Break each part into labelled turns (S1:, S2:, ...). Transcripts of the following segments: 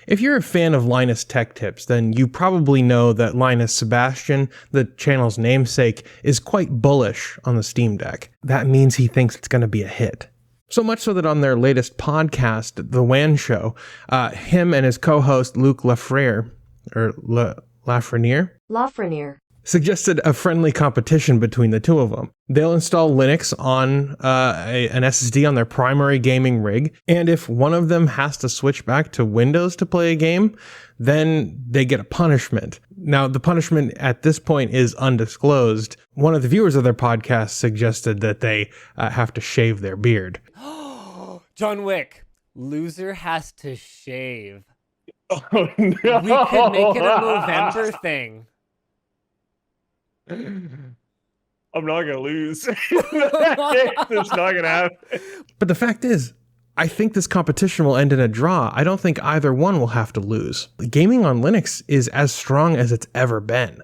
S1: If you're a fan of Linus Tech Tips, then you probably know that Linus Sebastian, the channel's namesake, is quite bullish on the Steam Deck. That means he thinks it's going to be a hit. So much so that on their latest podcast, The WAN Show, him and his co-host Luc Lafreniere, suggested a friendly competition between the two of them. They'll install Linux on an SSD on their primary gaming rig, and if one of them has to switch back to Windows to play a game, then they get a punishment. Now, the punishment at this point is undisclosed. One of the viewers of their podcast suggested that they have to shave their beard.
S2: John Wick, loser has to shave.
S3: Oh, no.
S2: We could make it a November thing.
S3: I'm not gonna lose. It's not gonna happen.
S1: But the fact is, I think this competition will end in a draw. I don't think either one will have to lose. Gaming on Linux is as strong as it's ever been.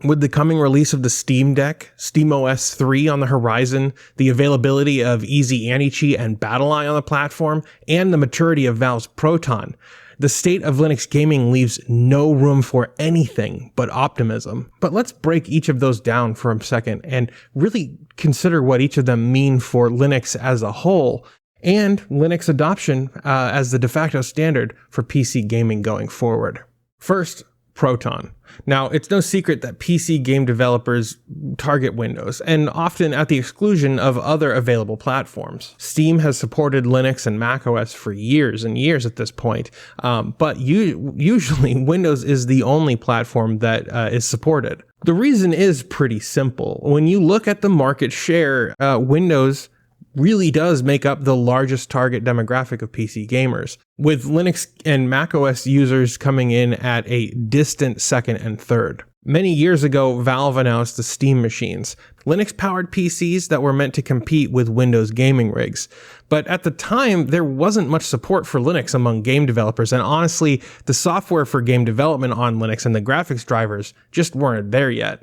S1: With the coming release of the Steam Deck, SteamOS 3 on the horizon, the availability of Easy Anti-Cheat and BattleEye on the platform, and the maturity of Valve's Proton, the state of Linux gaming leaves no room for anything but optimism. But let's break each of those down for a second and really consider what each of them mean for Linux as a whole and Linux adoption as the de facto standard for PC gaming going forward. First, Proton. Now, it's no secret that PC game developers target Windows, and often at the exclusion of other available platforms. Steam has supported Linux and macOS for years and years at this point, but usually Windows is the only platform that is supported. The reason is pretty simple. When you look at the market share, Windows really does make up the largest target demographic of PC gamers, with Linux and macOS users coming in at a distant second and third. Many years ago, Valve announced the Steam machines, Linux-powered PCs that were meant to compete with Windows gaming rigs. But at the time, there wasn't much support for Linux among game developers, and honestly, the software for game development on Linux and the graphics drivers just weren't there yet.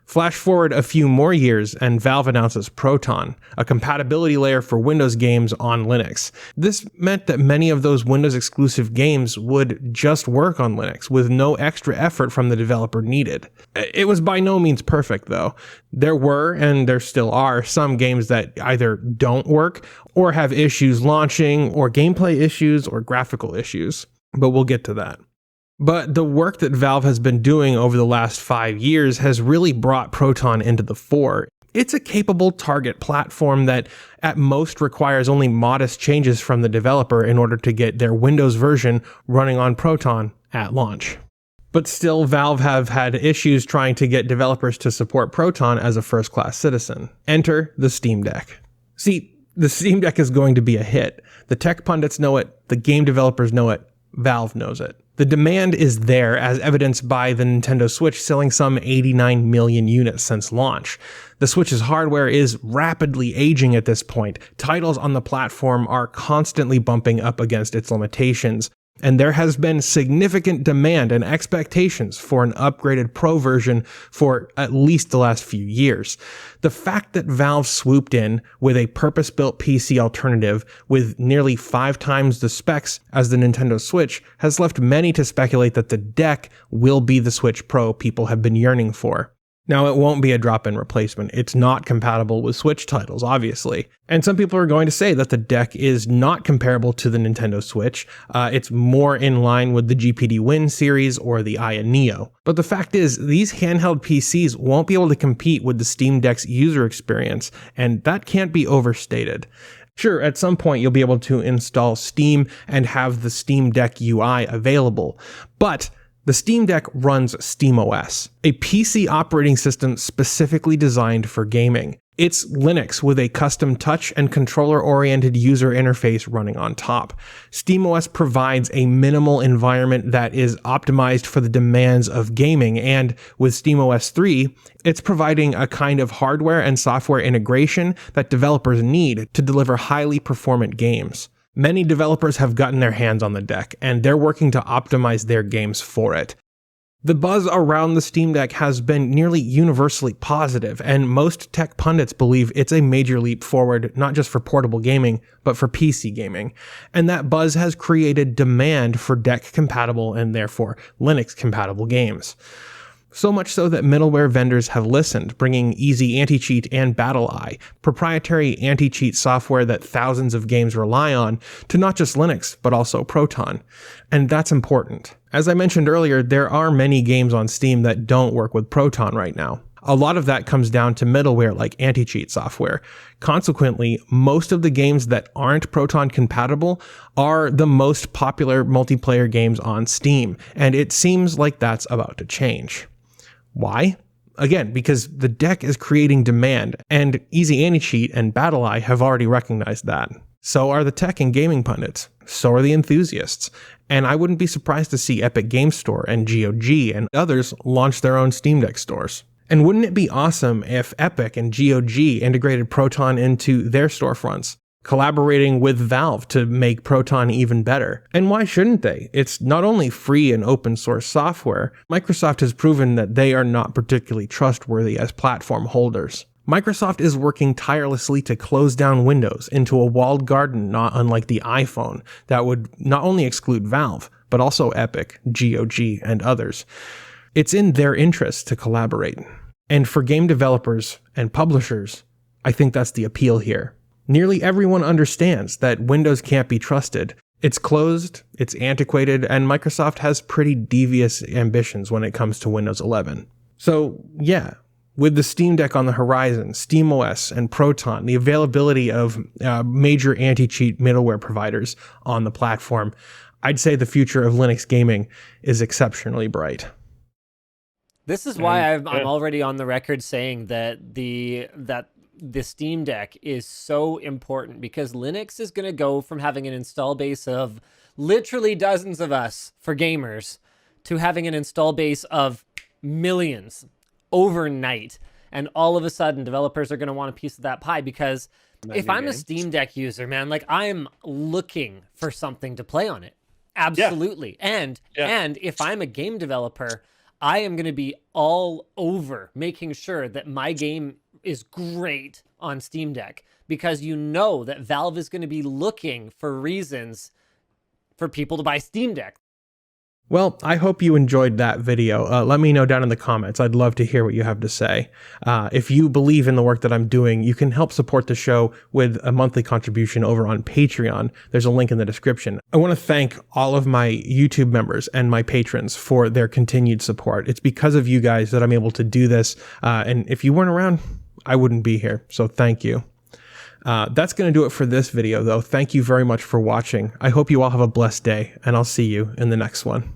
S1: Flash forward a few more years and Valve announces Proton, a compatibility layer for Windows games on Linux. This meant that many of those Windows exclusive games would just work on Linux with no extra effort from the developer needed. It was by no means perfect though. There were, and there still are, some games that either don't work or have issues launching or gameplay issues or graphical issues, but we'll get to that. But the work that Valve has been doing over the last 5 years has really brought Proton into the fore. It's a capable target platform that at most requires only modest changes from the developer in order to get their Windows version running on Proton at launch. But still, Valve have had issues trying to get developers to support Proton as a first-class citizen. Enter the Steam Deck. See, the Steam Deck is going to be a hit. The tech pundits know it, the game developers know it, Valve knows it. The demand is there, as evidenced by the Nintendo Switch selling some 89 million units since launch. The Switch's hardware is rapidly aging at this point. Titles on the platform are constantly bumping up against its limitations, and there has been significant demand and expectations for an upgraded Pro version for at least the last few years. The fact that Valve swooped in with a purpose-built PC alternative with nearly 5 times the specs as the Nintendo Switch has left many to speculate that the deck will be the Switch Pro people have been yearning for. Now, it won't be a drop-in replacement. It's not compatible with Switch titles, obviously. And some people are going to say that the deck is not comparable to the Nintendo Switch. It's more in line with the GPD Win series or the Aya Neo. But the fact is, these handheld PCs won't be able to compete with the Steam Deck's user experience, and that can't be overstated. Sure, at some point you'll be able to install Steam and have the Steam Deck UI available, but the Steam Deck runs SteamOS, a PC operating system specifically designed for gaming. It's Linux with a custom touch and controller-oriented user interface running on top. SteamOS provides a minimal environment that is optimized for the demands of gaming, and with SteamOS 3, it's providing a kind of hardware and software integration that developers need to deliver highly performant games. Many developers have gotten their hands on the deck, and they're working to optimize their games for it. The buzz around the Steam Deck has been nearly universally positive, and most tech pundits believe it's a major leap forward, not just for portable gaming, but for PC gaming. And that buzz has created demand for deck-compatible and therefore Linux-compatible games. So much so that middleware vendors have listened, bringing Easy Anti-Cheat and BattleEye, proprietary anti-cheat software that thousands of games rely on, to not just Linux, but also Proton. And that's important. As I mentioned earlier, there are many games on Steam that don't work with Proton right now. A lot of that comes down to middleware like anti-cheat software. Consequently, most of the games that aren't Proton compatible are the most popular multiplayer games on Steam, and it seems like that's about to change. Why? Again, because the deck is creating demand, and Easy Anti-Cheat and BattleEye have already recognized that. So are the tech and gaming pundits. So are the enthusiasts. And I wouldn't be surprised to see Epic Game Store and GOG and others launch their own Steam Deck stores. And wouldn't it be awesome if Epic and GOG integrated Proton into their storefronts, collaborating with Valve to make Proton even better? And why shouldn't they? It's not only free and open source software. Microsoft has proven that they are not particularly trustworthy as platform holders. Microsoft is working tirelessly to close down Windows into a walled garden not unlike the iPhone that would not only exclude Valve, but also Epic, GOG, and others. It's in their interest to collaborate. And for game developers and publishers, I think that's the appeal here. Nearly everyone understands that Windows can't be trusted. It's closed, it's antiquated, and Microsoft has pretty devious ambitions when it comes to Windows 11. So yeah, with the Steam Deck on the horizon, SteamOS and Proton, the availability of major anti-cheat middleware providers on the platform, I'd say the future of Linux gaming is exceptionally bright.
S2: This is why I'm already on the record saying that the Steam Deck is so important, because Linux is going to go from having an install base of literally dozens of us for gamers to having an install base of millions overnight. And all of a sudden, developers are going to want a piece of that pie, because if I'm a Steam Deck user, man, like I'm looking for something to play on it. Absolutely. Yeah. And if I'm a game developer, I am going to be all over making sure that my game is great on Steam Deck, because you know that Valve is going to be looking for reasons for people to buy Steam Deck.
S1: Well, I hope you enjoyed that video. Let me know down in the comments. I'd love to hear what you have to say. If you believe in the work that I'm doing, you can help support the show with a monthly contribution over on Patreon. There's a link in the description. I want to thank all of my YouTube members and my patrons for their continued support. It's because of you guys that I'm able to do this. And if you weren't around, I wouldn't be here. So thank you. That's going to do it for this video, though. Thank you very much for watching. I hope you all have a blessed day, and I'll see you in the next one.